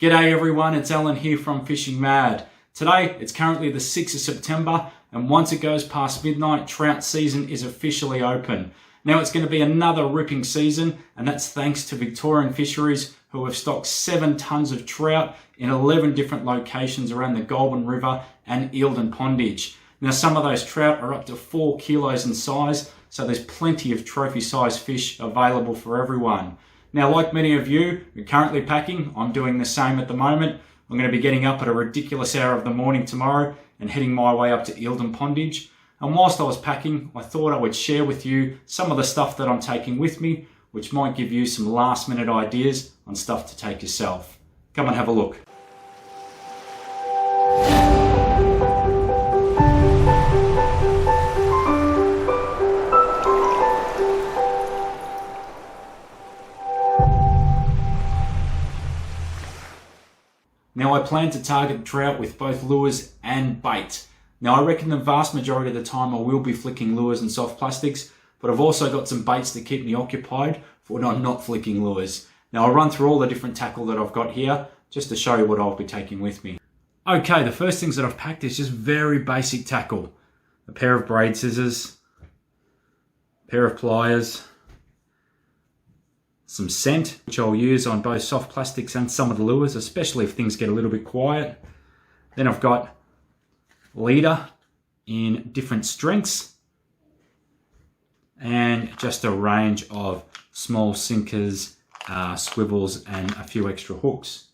G'day everyone, it's Alan here from Fishing Mad. Today, it's currently the 6th of September, and once it goes past midnight, trout season is officially open. Now it's going to be another ripping season, and that's thanks to Victorian Fisheries, who have stocked 7 tonnes of trout in 11 different locations around the Goulburn River and Eildon pondage. Now some of those trout are up to 4 kilos in size, so there's plenty of trophy-sized fish available for everyone. Now, like many of you who are currently packing, I'm doing the same at the moment. I'm going to be getting up at a ridiculous hour of the morning tomorrow and heading my way up to Eildon pondage. And whilst I was packing, I thought I would share with you some of the stuff that I'm taking with me, which might give you some last minute ideas on stuff to take yourself. Come and have a look. Now I plan to target trout with both lures and bait. Now I reckon the vast majority of the time I will be flicking lures and soft plastics, but I've also got some baits to keep me occupied for when I'm not flicking lures. Now I'll run through all the different tackle that I've got here just to show you what I'll be taking with me. Okay, the first things that I've packed is just very basic tackle. A pair of braid scissors, a pair of pliers, some scent, which I'll use on both soft plastics and some of the lures, especially if things get a little bit quiet. Then I've got leader in different strengths and just a range of small sinkers, swivels, and a few extra hooks.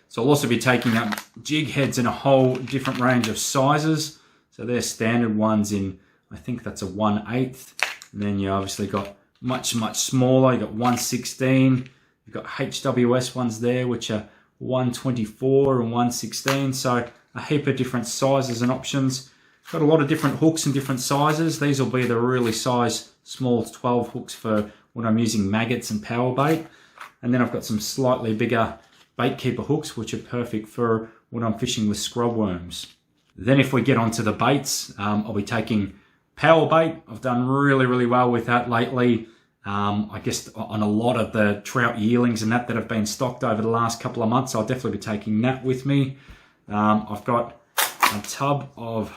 So I'll also be taking up jig heads in a whole different range of sizes. So they're standard ones in, I think that's a 1/8. And then you obviously got much smaller. You've got 1/16. You've got HWS ones there, which are 1/24 and 1/16. So a heap of different sizes and options. Got a lot of different hooks and different sizes. These will be the really size small 12 hooks for when I'm using maggots and power bait. And then I've got some slightly bigger bait keeper hooks, which are perfect for when I'm fishing with scrub worms. Then if we get onto the baits, I'll be taking power bait. I've done really well with that lately. I guess on a lot of the trout yearlings and that have been stocked over the last couple of months, I'll definitely be taking that with me. I've got a tub of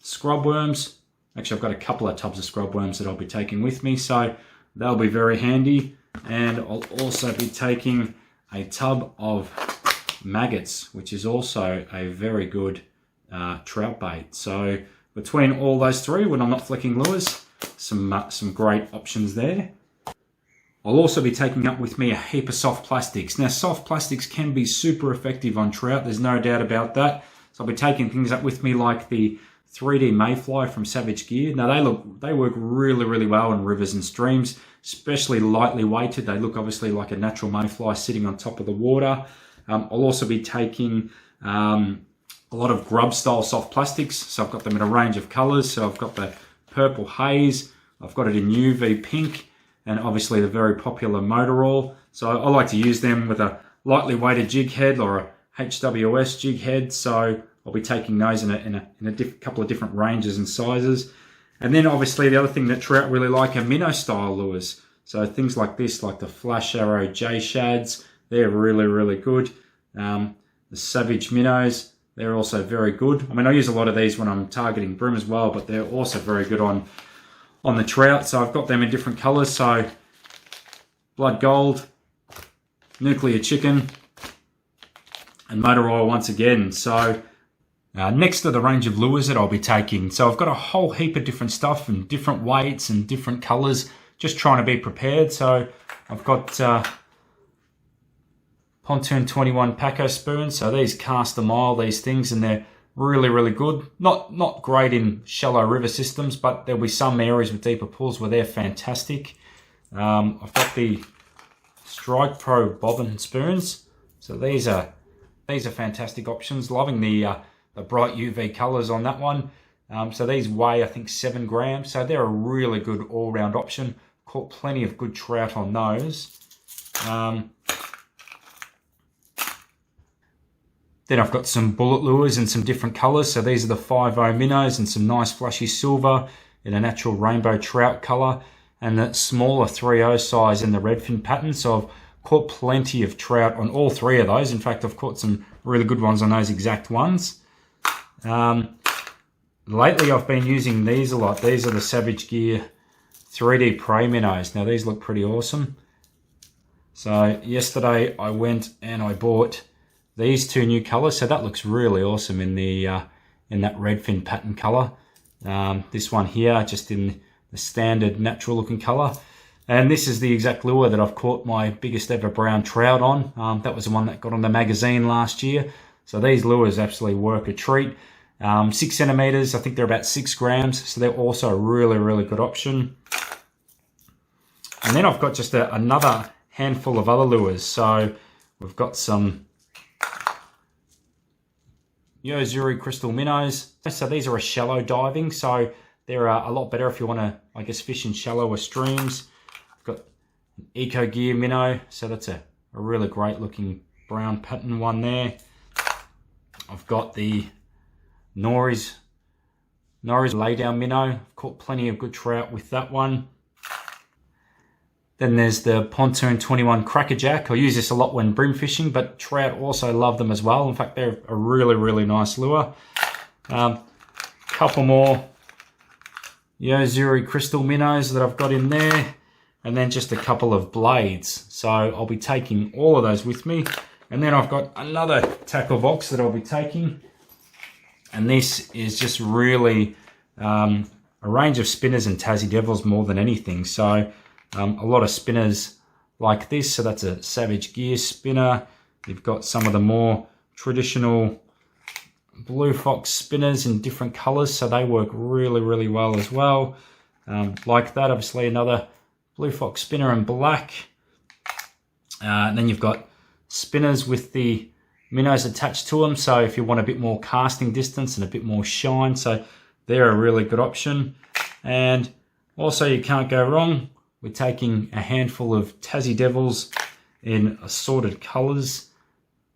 scrub worms. Actually, I've got a couple of tubs of scrub worms that I'll be taking with me, so they'll be very handy. And I'll also be taking a tub of maggots, which is also a very good trout bait. So between all those three, when I'm not flicking lures, some great options there. I'll also be taking up with me a heap of soft plastics. Now, soft plastics can be super effective on trout, there's no doubt about that. So I'll be taking things up with me like the 3D Mayfly from Savage Gear. Now they work really well in rivers and streams, especially lightly weighted. They look obviously like a natural mayfly sitting on top of the water. I'll also be taking a lot of grub style soft plastics. So I've got them in a range of colors. So I've got the purple haze, I've got it in UV pink, and obviously the very popular motor oil. So I like to use them with a lightly weighted jig head or a HWS jig head. So I'll be taking those in a couple of different ranges and sizes. And then obviously the other thing that trout really like are minnow style lures. So things like this, like the Flash Arrow J Shads, they're really good. The Savage minnows, they're also very good. I mean, I use a lot of these when I'm targeting bream as well, but they're also very good on the trout. So I've got them in different colors. So blood gold, nuclear chicken, and motor oil once again. So next to the range of lures that I'll be taking. So I've got a whole heap of different stuff and different weights and different colors, just trying to be prepared. So I've got Pontoon 21 Paco spoons. So these cast a mile, these things, and they're really good. Not great in shallow river systems, but there'll be some areas with deeper pools where they're fantastic. I've got the Strike Pro bobbin spoons. So these are fantastic options. Loving the bright UV colors on that one. So these weigh, I think, 7 grams. So they're a really good all-round option. Caught plenty of good trout on those. Then I've got some bullet lures in some different colors. So these are the 5.0 minnows and some nice flashy silver in a natural rainbow trout color, and the smaller 3.0 size in the redfin pattern. So I've caught plenty of trout on all three of those. In fact, I've caught some really good ones on those exact ones. Lately, I've been using these a lot. These are the Savage Gear 3D Prey minnows. Now, these look pretty awesome. So, yesterday I went and I bought these two new colors. So that looks really awesome in the in that redfin pattern color. This one here, just in the standard natural looking color. And this is the exact lure that I've caught my biggest ever brown trout on. That was the one that got on the magazine last year. So these lures absolutely work a treat. 6 centimeters, I think they're about 6 grams. So they're also a really, really good option. And then I've got just another handful of other lures. So we've got some Yozuri crystal minnows. So these are a shallow diving. So they're a lot better if you want to, I guess, fish in shallower streams. I've got an Eco Gear minnow. So that's a really great looking brown pattern one there. I've got the Nori's laydown minnow. I've caught plenty of good trout with that one. Then there's the Pontoon 21 Crackerjack. I use this a lot when brim fishing, but trout also love them as well. In fact, they're a really, really nice lure. Couple more Yozuri crystal minnows that I've got in there. And then just a couple of blades. So I'll be taking all of those with me. And then I've got another tackle box that I'll be taking. And this is just really a range of spinners and Tassie Devils more than anything. So a lot of spinners like this. So that's a Savage Gear spinner. You've got some of the more traditional Blue Fox spinners in different colors. So they work really, really well as well. Like that, obviously another Blue Fox spinner in black. And then you've got spinners with the minnows attached to them, so if you want a bit more casting distance and a bit more shine, so they're a really good option. And also, you can't go wrong with taking a handful of Tassie Devils in assorted colors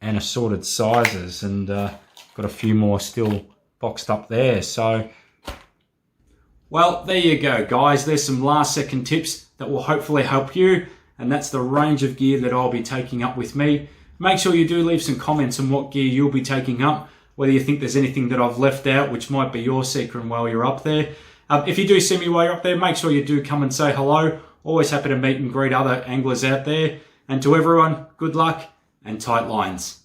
and assorted sizes, and got a few more still boxed up there. So, well, there you go, guys. There's some last second tips that will hopefully help you, and that's the range of gear that I'll be taking up with me. Make sure you do leave some comments on what gear you'll be taking up, whether you think there's anything that I've left out which might be your secret while you're up there. If you do see me while you're up there, make sure you do come and say hello. Always happy to meet and greet other anglers out there. And to everyone, good luck and tight lines.